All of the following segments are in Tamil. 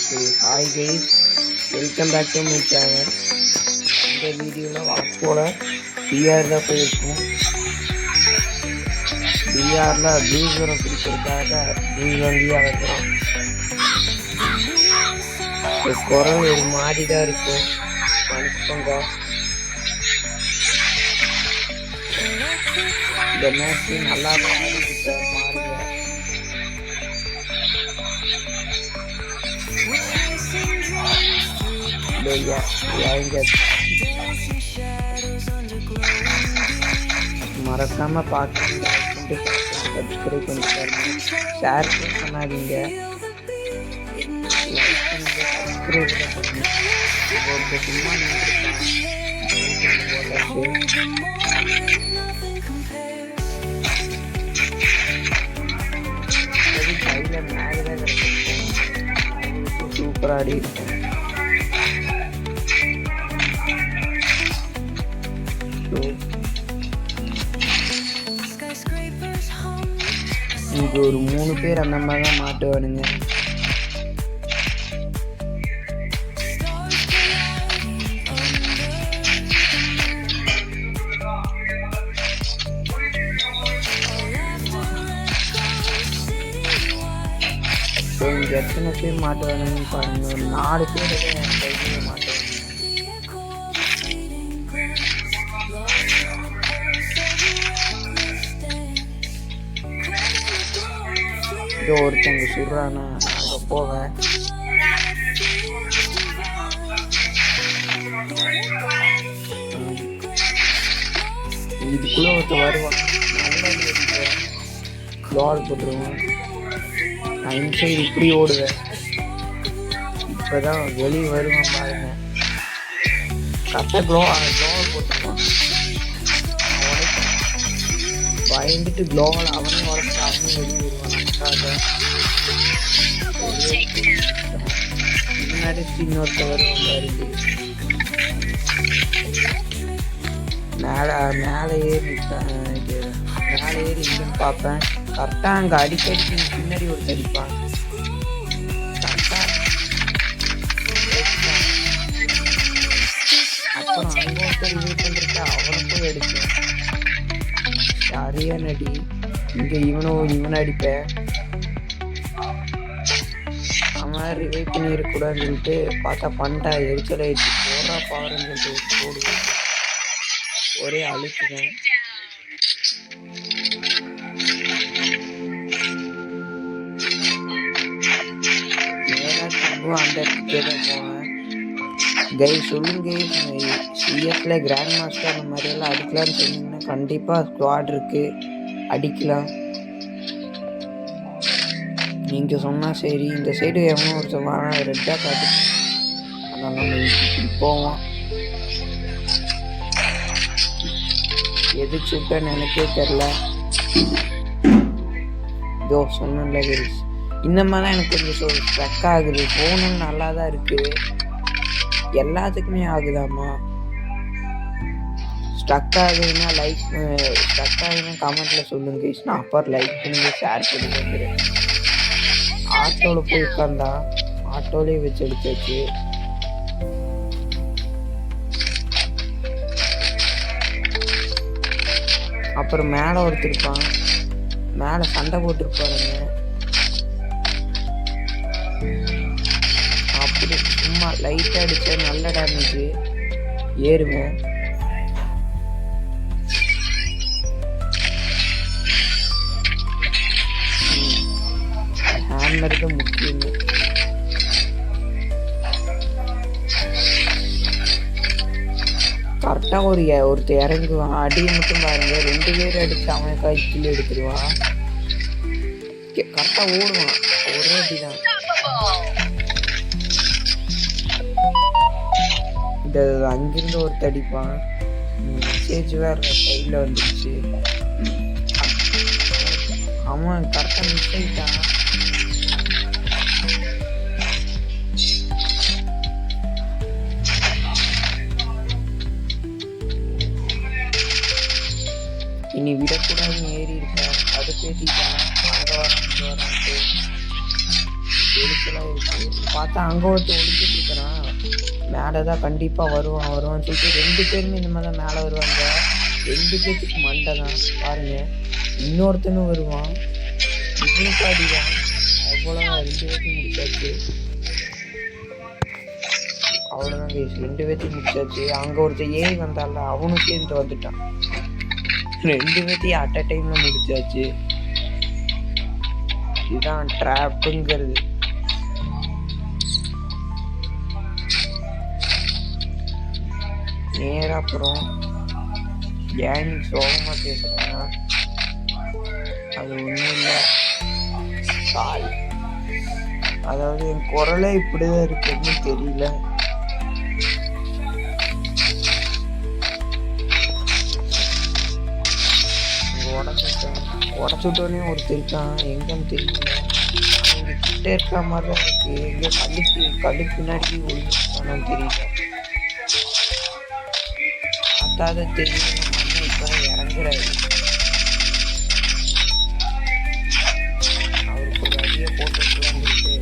Hi guys, welcome back to my channel. இந்த வீடியோவில் வாட்ஸ்போல பிஆர் தான் போயிருக்கோம். பிஆரில் ப்ளூஸரை பிடிக்கிறதுக்காக ப்ளூஸ் வண்டியாக வைக்கிறோம். குரல் ஒரு மாதிரி தான் இருக்கும், மனுஷங்க. இந்த மேட்ச் நல்லா தான் ஆடிக்கிட்ட பாருங்க. மறக்காம பார்த்து சப்ஸ்கிரைப் பண்ணிப்பாருங்க, ஷேர் பண்ணாதீங்க, சப்ஸ்கிரைப் பண்ணுங்க. சும்மா கையில் மேலே சூப்பராக ஆடி இருக்கும். இங்கே ஒரு 3 பேர் அந்த மாதிரி தான் மாட்டுவானுங்க. இங்கே எத்தனை பேர் மாட்டுவானுங்கன்னு பாருங்க. ஒரு 4 பேர் மாட்டுவாங்க. ஒருத்தங்க சொல்றானா அங்க போவேன். இதுக்குள்ள ஒருத்த வருவான், பால் போட்டுருவான். நான் இன்சைடு இப்படி ஓடுவேன். இப்பதான் வெளியே வருவான் பாருங்க. கரெக்டாக க்ளோவல் போட்டுருவான். பயந்துட்டு க்ளோவல் அவனே உடச்சு அவனே வெளியே வருவான். முன்னாடி இன்னொருத்தவர் மேலே ஏறி இங்கன்னு பார்ப்பேன். கரெக்டாக அங்கே அடிக்கடி பின்னாடி ஒரு அடிப்பான். அப்புறம் அங்கே ஒருத்தர் இது பண்ணிட்டு அவனுக்கும் அடிப்பேன். யாரையா நடி இங்கே இவனை அடிப்பேன். அவன் ரிவைவ் பண்ணிடக்கூடாதுன்னு சொல்லிட்டு பார்த்தா பண்ணிட்டா எரிச்சல் ஆயிடுச்சு. போடுறா பாருன்னு சொல்லிட்டு போடுவேன். ஒரே அழுத்துவேன். அந்த இடத்துக்கே தான் போவேன். கை சொல்லுங்க, சிஎஸ்ல கிராண்ட் மாஸ்டர் அந்த மாதிரியெல்லாம் அடிக்கலாம்னு சொன்னீங்கன்னா கண்டிப்பாக ஸ்குவாட் இருக்கு, அடிக்கலாம். நீங்கள் சொன்னால் சரி. இந்த சைடு எவனோ ஒரு வாரம் ரெட்டாக காட்டு, அதனால நம்ம இப்படி போவோம். எதுக்கு சுட்டேன்னு எனக்கே தெரில. இதோ சொன்னல கிரிஸ், இந்த மாதிரிலாம் எனக்கு கொஞ்சம் ஸ்ட்ரக் ஆகுது. ஃபோனும் நல்லா தான் இருக்குது, எல்லாத்துக்குமே ஆகுதாம்மா. ஸ்ட்ரக் ஆகுதுன்னா ஸ்ட்ரக் ஆகுதுன்னா கமெண்ட்டில் சொல்லுங்க கைஸ். நான் அப்புறம் லைக் பண்ணி ஷேர் பண்ணி வந்துடுறேன். ஆட்டோவில் போய் உட்காந்தா ஆட்டோலேயே வச்சு எடுத்தாச்சு. அப்புறம் மேலே ஒருத்திருப்பான், மேலே சண்டை போட்டுருப்பாருங்க. அப்படி சும்மா லைட்டாக அடித்தா நல்ல டேமேஜ் ஏறுவேன். ஹேமர் தான் முக்கியம். கரெக்டாக ஒருத்தர் இறங்குவான். அடியை மட்டும் பாருங்க, 2 பேர் அடிச்சு அவன் கையில் எடுத்துருவான். கரெக்டாக ஓடுவான், ஒரே அடிதான். இந்த அங்கிருந்து ஒருத்தர் அடிப்பான். மெசேஜ் வேற கையில் வந்துடுச்சு. அவன் கரெக்டாக மிஸ் ஆயிட்டான். இனி விடக்கூடாதுன்னு ஏறி இருக்கேன். அது பேசிட்டான். அங்கே வரான்ட்டு எரிச்சலாக ஆயிடுச்சு. பார்த்தா அங்கே ஒருத்தர் ஒழிஞ்சிட்டு இருக்கிறான். மேலே தான் கண்டிப்பாக வருவான்னு சொல்லிட்டு 2 பேருமே இந்த மாதிரி தான் மேலே வருவாங்க. 2 பேத்துக்கு மண்டை தான் பாருங்க. இன்னொருத்தனும் வருவான், இவனுக்கு அடிவான். அவ்வளோதான் 2 பேர்த்தையும் முடிச்சாச்சு. அவ்வளோதான் கைஸ், 2 பேர்த்தையும் முடிச்சாச்சு. அங்கே ஒருத்தர் ஏறி வந்தால அவனும் சேர்ந்து வந்துட்டான். 2 பேர்த்தையும் அட் அ டைம்ல முடிச்சாச்சு. இதுதான் ட்ராப்புங்கிறது. நேரா அப்புறம் ஏன் சோகமா பேசுறேன்னா அது ஒன்றும் இல்லை, கால். அதாவது என் குரலே இப்படிதான் இருக்குன்னு தெரியல. உடச்சுட்டோன்னே ஒருத்தர் இருக்கான், எங்கன்னு தெரியல. இங்க கிட்ட இருக்கிற மாதிரி தான் இருக்கு. எங்க கல்லுக்கு பின்னாடி ஒழுங்கானு தெரியல. பார்த்தாத தெரியல. நம்ம இப்பதான் இறங்குறாரு. அவருக்கு ஒரு அடியை போட்டுட்டு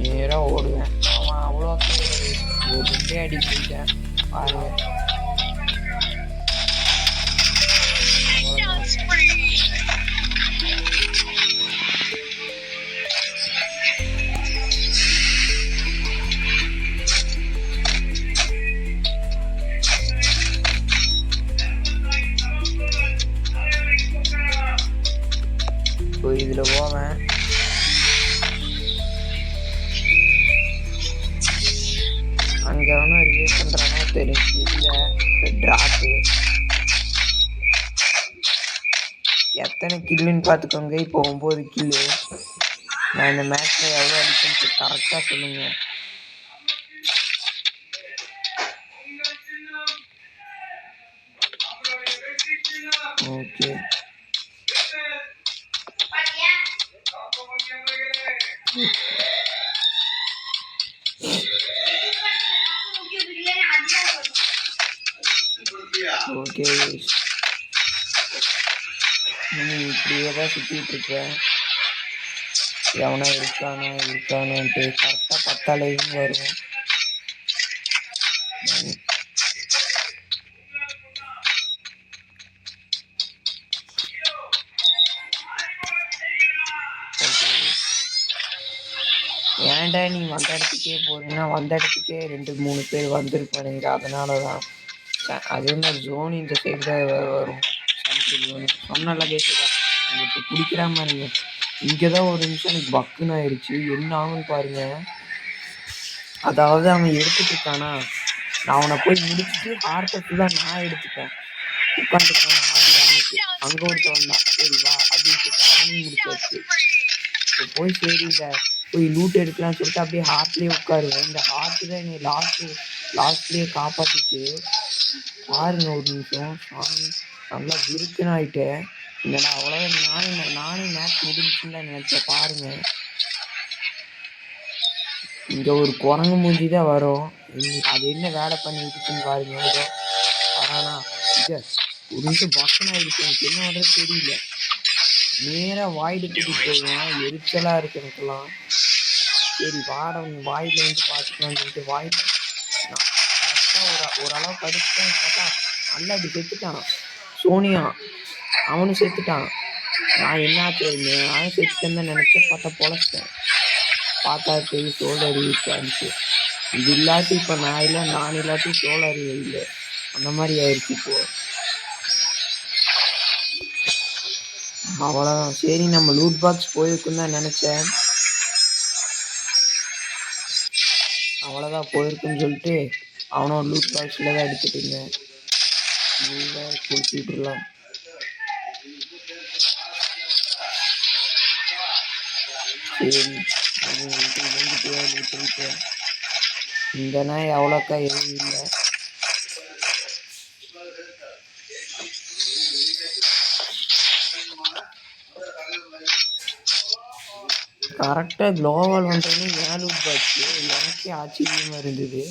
நேரா ஓடுவேன். அவன் அவ்வளோ ஒரு 2 அடி போயிட்டேன் பாருங்க. இதுல போவேன். அங்க வேணா ரிவ்யூ பண்றானோ தெரிஞ்சு. இல்ல டிராப்பு எத்தனை கில்லுன்னு பார்த்துக்கோங்க. இப்போ 9 கில்லு. நான் இந்த மேட்ச்ல எவ்வளோ அடிச்சுன்னு கரெக்டாக சொல்லுங்க. Okay, okay. இப்படியே தான் சுற்றிட்டு இருக்கேன். எவனா இருக்கானான்ட்டு கரெக்டாக 10 வரும். ஏன்டா நீ வந்த இடத்துக்கே போறீங்கன்னா, வந்த இடத்துக்கே 2-3 பேர் வந்திருப்பாருங்க. அதனால தான். அதே மாதிரி ஜோன் இந்த சைடு தான் வரும். சொன்னால கேட்குதா உங்களுக்கு பிடிக்கிற மாதிரிங்க. இங்கே தான் ஒரு நிமிஷம் எனக்கு பக்குன்னு ஆயிடுச்சு. என்ன ஆகுன்னு பாருங்க. அதாவது அவன் எடுத்துட்டு இருக்கானா, நான் அவனை போய் முடிச்சுட்டு ஹார்ட்டை ஃபுல்லாக நான் எடுத்துப்பேன். உட்காந்துருக்கான அது அவனுக்கு அங்கே ஒருத்த வந்தான். சரி வா அப்படின்னு சொல்லிட்டு அவனையும் முடிச்சாச்சு. இப்போ போய் சரிங்க போய் லூட் எடுக்கலாம்னு சொல்லிட்டு அப்படியே ஹார்ட்லேயே உட்காருவேன். இந்த ஹார்ட்டு தான் என்னை லாஸ்ட்லேயே காப்பாற்றிச்சு. பாருங்க ஒரு நிமிஷம். சாமி நல்லா விருக்குன்னு ஆயிட்டேன். இல்லைடா அவ்வளோதான். நானே மேட்ச் முடிஞ்சுன்னு நினச்சேன். பாருங்க இங்கே ஒரு குரங்கு மூஞ்சி தான் வரும். அது என்ன வேலை பண்ணிட்டுச்சுன்னு பாருங்க. ஏதோ வரானா இங்கே ஒரு நிமிஷம் பக்கன் ஆயிடுச்சு. எனக்கு என்ன பண்ணுறது தெரியல. நேராக வாயிடு கூட்டிட்டு போயிடுவேன். எரிச்சலாக இருக்கு எனக்குலாம். சரி வாடம் வாயில் வந்து பார்த்துக்கலான்னு சொல்லிட்டு வாயில் கரெக்டாக ஓரளவுக்கு அடிச்சுட்டேன். பார்த்தா நல்லா அப்படி செத்துட்டான். சோனியா அவனும் செத்துட்டான். நான் என்னாச்சு நானும் செத்துட்டேன்னு தான் நினச்சேன். பார்த்தா பொழைச்சிட்டேன். பார்த்தா பெரிய சோல் அறிவிச்சு ஆயிடுச்சு. இது இல்லாட்டி இப்போ நான் இல்லை, நான் இல்லாட்டி சோல் அறிவு இல்லை. அந்த மாதிரி ஆயிடுச்சு இப்போ. அவ்வளோதான். சரி நம்ம லூட் பாக்ஸ் போயிருக்குன்னு தான் நினச்சேன். அவ்வளோதான் போயிருக்குன்னு சொல்லிட்டு அவனோட லூட் பாக்ஸில் தான் எடுத்துட்டு இருந்தேன். குடிச்சுட்டுலாம் சரி இந்த நாய் அவ்வளோக்கா எதுவும் இல்லை. கரெக்டாக க்ளோவால் வந்தோடனே ஏன் லூட் பாக்ஸு எனக்கே ஆச்சரியமாக இருந்தது.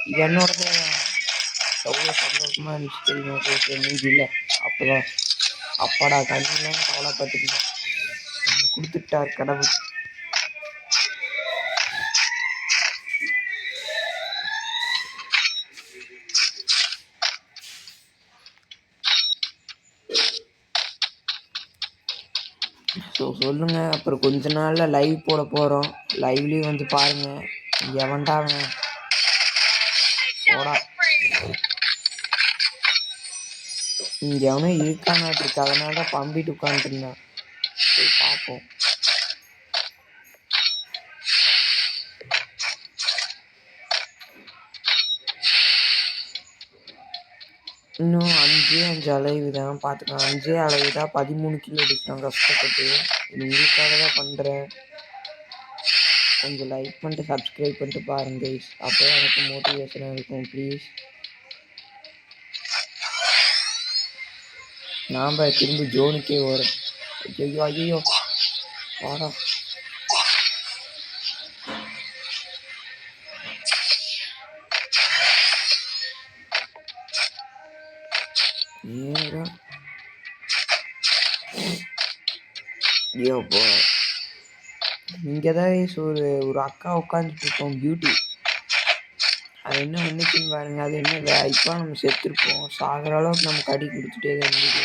இது என்னோட எவ்வளோ சந்தோஷமாக இருந்துச்சு தெரியுமா. மீதி இல்லை அப்போதான் அப்பாடா கண்ணிலாம் கவலைப்பட்டுக்கிட்டேன். கொடுத்துட்டார் கடவுள். ஸோ சொல்லுங்கள். அப்புறம் கொஞ்ச நாளில் லைவ் போட போகிறோம். லைவ்லேயும் வந்து பாருங்கள். எவன்டா அவன் போடா. இங்கே எவனும் இருக்கானாட்டு இருக்கு. அதனால தான் பம்பிட்டு உட்காந்துருந்தான். போய் பார்ப்போம். இன்னும் 5 அலைவு தான் பார்த்துக்கலாம். 5 அலைவு தான் 13 கிலோ அடிச்சிட்டான் கஷ்டப்பட்டு. இது உங்களுக்காக தான் பண்ணுறேன். கொஞ்சம் லைக் பண்ணிட்டு சப்ஸ்கிரைப் பண்ணிட்டு பாருங்க கைஸ். அப்போ எனக்கு மோட்டிவேஷனாக இருக்கும் ப்ளீஸ். நாம் திரும்பி ஜோனுக்கே வரும். ஐயோ ஐயோ வாடா. நேரா ஐயோப்போ இங்கே தான் ஒரு அக்கா உட்காந்துட்டு இருக்கோம் பியூட்டி. அது என்ன வந்துச்சுன்னு பாருங்க. அது என்ன இப்போ நம்ம செத்துருப்போம். சாகிற அளவுக்கு நமக்கு அடி கொடுத்துட்டே தான் இருந்தது.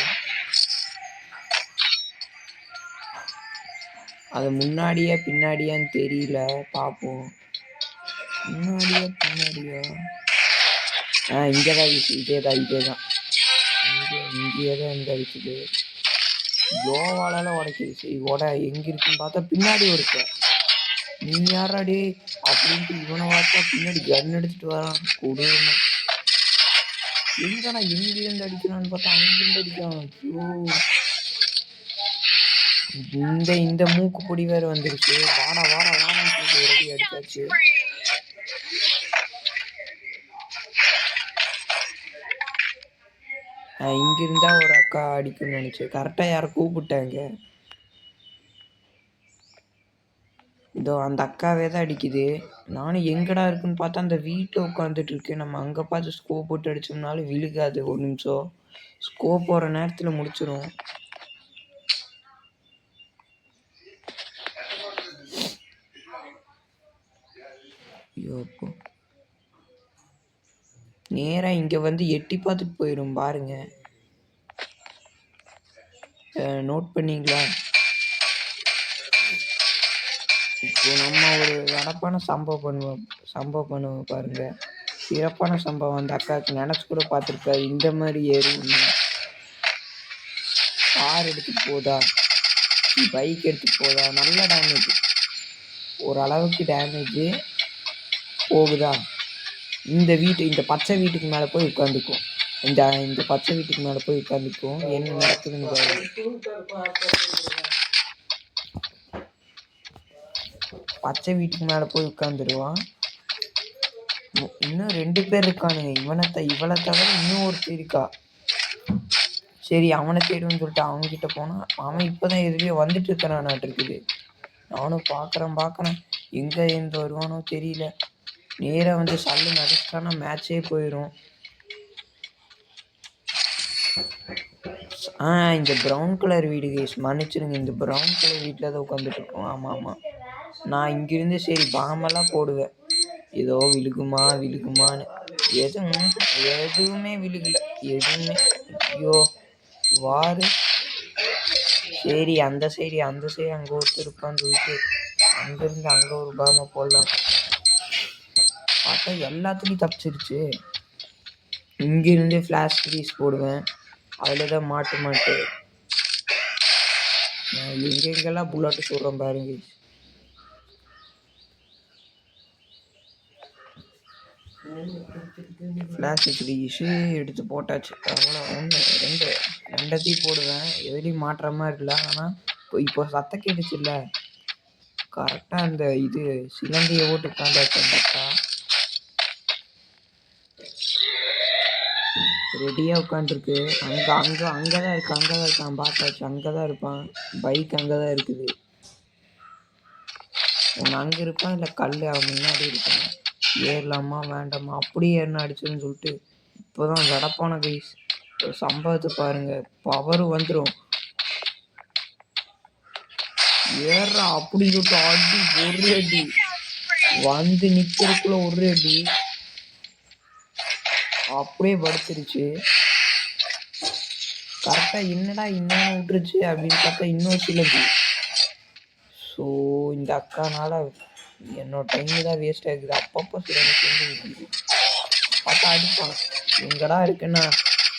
அது முன்னாடியே பின்னாடியான்னு தெரியல. பார்ப்போம். முன்னாடியா பின்னாடியா? இங்கே தான் இதே தான் இங்கேயே தான் இங்கே அடிச்சுது. யோவாலால உடைக்குது. சரி எங்கே இருக்குன்னு பார்த்தா பின்னாடி ஒருக்க. நீ யாராடி அப்படின்ட்டு இவனை பார்த்தா பின்னாடி கன் எடுத்துட்டு வரான். கொடூரமா எங்கடா எங்கிருந்து அடிக்கிறான்னு பார்த்தா அங்கிருந்து அடிக்கிறான். இந்த மூக்கு பொடி வேற வந்துருச்சு. வாடா வாடா வாடான்னு ஒரு அடி அடிச்சாச்சு. இங்கிருந்தா ஒரு அக்கா அடிக்கும்னு நினைச்சேன். கரெக்டாக யாரை கூப்பிட்டாங்க. இதோ அந்த அக்காவே தான் அடிக்குது. நானும் எங்கடா இருக்குன்னு பார்த்தா அந்த வீட்டில் உட்காந்துட்டு இருக்கேன். நம்ம அங்கே பார்த்து ஸ்கோப் போட்டு அடிச்சோம்னாலும் விழுகாது. ஒரு நிமிஷம் ஸ்கோப் போகிற நேரத்தில் முடிச்சிடும். ஐயோப்போ நேராக இங்கே வந்து எட்டி பார்த்துட்டு போயிடும் பாருங்க. நோட் பண்ணிங்களா? இப்போ நம்ம ஒரு நடப்பான சம்பவம் பண்ணுவோம் பாருங்க. சிறப்பான சம்பவம். அந்த அக்காவுக்கு நினச்சி கூட பார்த்துருக்காரு இந்த மாதிரி ஏறும். கார் எடுத்துட்டு போதா, பைக் எடுத்துட்டு போதா, நல்ல டேமேஜ். ஓரளவுக்கு டேமேஜ் போகுதா. இந்த பச்சை வீட்டுக்கு மேலே போய் உட்காந்துக்கும். இந்த பச்சை வீட்டுக்கு மேலே போய் உட்காந்துக்கும். என்ன நடக்குதுன்னு பச்சை வீட்டுக்கு மேலே போய் உட்காந்துருவான். இன்னும் 2 பேர் இருக்கானுங்க. இவளை தவிர இன்னும் ஒருத்தர் இருக்கா. சரி அவனை தேடுன்னு சொல்லிட்டு அவன்கிட்ட போனால் அவன் இப்போதான் எதுலேயோ வந்துட்டு இருக்கிறானாட்டு இருக்குது. நானும் பார்க்குறேன் எங்கே இருந்து வருவானோ தெரியல. நேராக வந்து சல்லு நடிச்சிட்டானா மேட்சே போயிடும். இந்த ப்ரௌன் கலர் வீடு கேஸ் மன்னிச்சிருங்க. இந்த ப்ரௌன் கலர் வீட்டில் தான் உட்காந்துட்டு இருக்கோம். ஆமாம் நான் இங்கிருந்து சரி பாம்பெல்லாம் போடுவேன். ஏதோ விழுகுமான்னு எதுவுமே விழுகல. எதுவுமே. ஐயோ வாரு. சரி அந்த சைடு அங்கே ஒருத்தர் இருப்பான்னு சொல்லிட்டு அங்கேருந்து அங்கே ஒரு பாம்பை போடலாம் பார்த்தா எல்லாத்துலேயும் தப்பிச்சிருச்சு. இங்கிருந்தே ஃப்ளாஷ் ஃப்ரீஸ் போடுவேன். அதில் தான் மாட்டு எங்கெங்கெல்லாம் புல்லட்டு சொல்கிறேன் பாருங்க. ஃப்ளாஷ் ஃப்ரீஸு எடுத்து போட்டாச்சு. அவ்வளோ 1 2 2த்தையும் போடுவேன். எதுலேயும் மாட்டுற மாதிரி இல்லை. ஆனால் இப்போ சத்தம் கேட்டுச்சுல்ல, கரெக்டாக அந்த இது சிலந்தியை ஓட்டு உட்காந்தாச்சு. அந்த அக்கா ரெடியாக உட்காந்துருக்கு. அங்கே தான் இருக்கான் பார்த்தாச்சு. அங்கே தான் இருப்பான். பைக் அங்கே தான் இருக்குது. அவன் அங்கே இருப்பான் இல்லை கல் அவன் முன்னாடி இருப்பான். ஏறலாமா வேண்டாமா அப்படியே ஏறினா அடிச்சதுன்னு சொல்லிட்டு இப்போதான் நடப்பான கைஸ். சம்பவத்தை பாருங்க. பவர் வந்துடும். ஏறா அப்படி சொல்லிட்டு அடி ஒரு அடி வந்து நிக்கிறதுக்குள்ள ஒரு அடி அப்படியே படுத்துருச்சு. கரெக்டா என்னடா இன்னும் விட்டுருச்சு அப்படின்னு பார்த்தா இன்னொரு சிலந்தி ஸோ இந்த அக்கானால என்னோட டைம் தான் வேஸ்ட் ஆகுது. அப்பப்போ சில செஞ்சு பார்த்தா அடிப்பான். எங்கடா இருக்குன்னா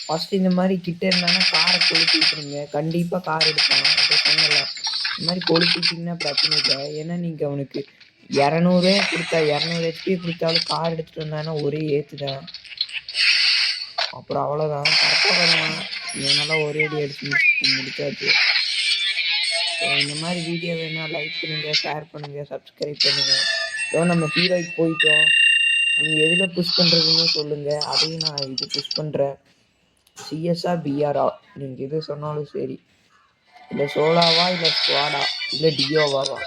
ஃபஸ்ட் இந்த மாதிரி கிட்ட இருந்தானா காரை கொளுத்தி விட்டுருங்க. கண்டிப்பாக கார் எடுப்பான். அதை சொன்னல இந்த மாதிரி கொளுத்திட்டிங்கன்னா பிரச்சனை இல்லை. ஏன்னா நீங்கள் அவனுக்கு 200 கொடுத்தா 200 ஹெச்பி கொடுத்தாலும் கார் எடுத்துகிட்டு வந்தானா ஒரே ஏற்று தான். அப்புறம் அவ்வளோதான் கரெக்டாக வருவான். இவனெல்லாம் ஒரே அடி அடிச்சு முடிச்சாச்சு. ஸோ இந்த மாதிரி வீடியோ வேணால் லைக் பண்ணுங்கள், ஷேர் பண்ணுங்கள், சப்ஸ்கிரைப் பண்ணுங்கள். ஸோ நம்ம ஹீரோய்க்கு போயிட்டோம். நீங்கள் எதில் புஷ் பண்ணுறதுன்னு சொல்லுங்கள், அதையும் நான் இது புஷ் பண்ணுறேன். சிஎஸ்ஆ பிஆரா நீங்கள் எது சொன்னாலும் சரி. இல்லை சோலாவா இல்லை ஸ்குவாடா இல்லை டியோவாவா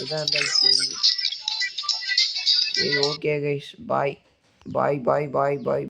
இதாக இருந்தாலும் சரி. சரி ஓகே கைஸ், பாய் பாய் பாய் பாய் பாய்.